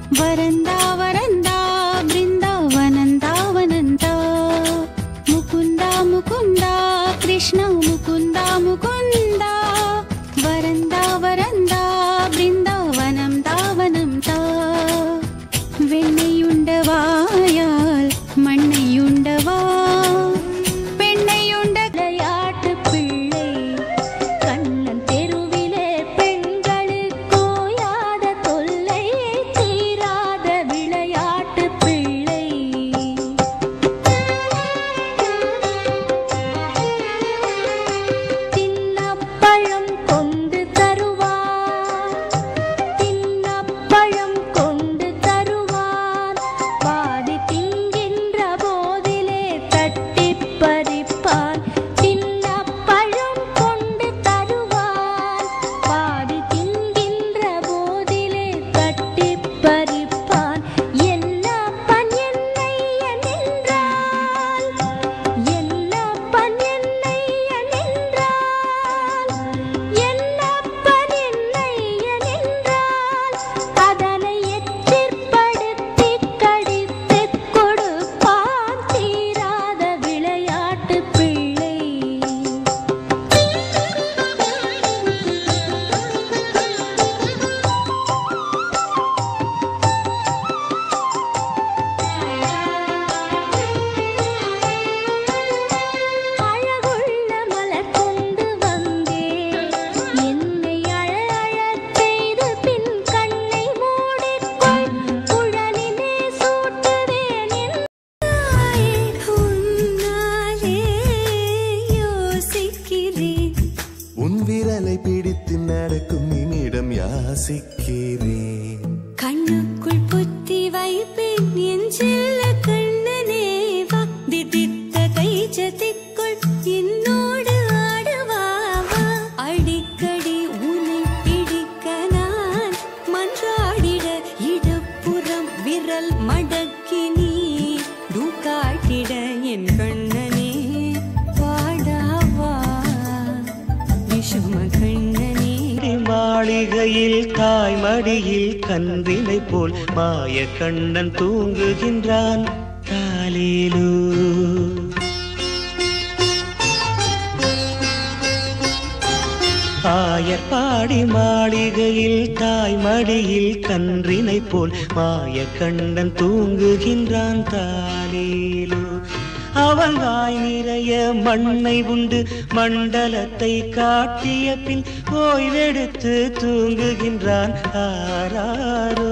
veranda veranda वृंदावनंदा वनंदा Mukunda Mukunda Krishna Mukunda Mukunda veranda veranda वृंदावनंदा वनंदा வெண்ணையுண்டவாயால் மண்ணையுண்டவா பெண்ணையுண்ட விளையாட்டு பிள்ளை கண்ணன் தெருவிலே பெண்களுக்கோயாத தொல்லை தீராத விளையாட்டு பிள்ளை தின்னப்பழம் கொண்டு தருவார் தின்னப்பழம் கொண்டு தருவார் பாதி திங்கின்ற போதிலே தட்டிப் பறிப்பான் தின்னப்பழம் கொண்டு தருவான் பாதி திங்கின்ற போதிலே தட்டிப் பறிப்பான் என்னப்பன் என்னை என்றால் என்னப்பன் என்னை என்றால் என்னப்பன் என்னை என்றால் அதனை எச்சிற்படுத்தி கடித்துக் கொடுப்பான் தீராத விளையாட்டு பிள்ளை அழகுள்ள மலர் கொண்டு வந்தேன் என்னை அழச் செய்து பின் கண்ணை மூடிக்கொள் குழலிலே சூட்டுவேன் என்றாயே உன்னாலே யோசிக்கிறேன் உன் விரலை பிடித்து நடக்கும் நிமிடம் யாசிக்கிறேன் கண்ணுக்குள் புத்தி வைப்பேன் என் செல்ல கண்ணனே வா திதித்த கைச்சதிக்குள் என்னோடு ஆடுவாவா அடிக்கடி உன்னை பிடிக்க நான் மன்றாடிட இடப்புறம் விரல் மடக்கி நீ காட்டிட என் கண்ணனே வாடாவா விஷம கண்ணனே மாளிகையில் தாய் மடியில் கன்றினை போல் மாய கண்ணன் தூங்குகின்றான் தாலேலு ஆயர்பாடி மாளிகையில் தாய் மடியில் கன்றினை போல் மாய கண்ணன் தூங்குகின்றான் தாலேலு அவன் வாய் நிறைய மண்ணை உண்டு மண்டலத்தை காட்டிய பின் ஓய்வெடுத்து தூங்குகின்றான் ஆராரோ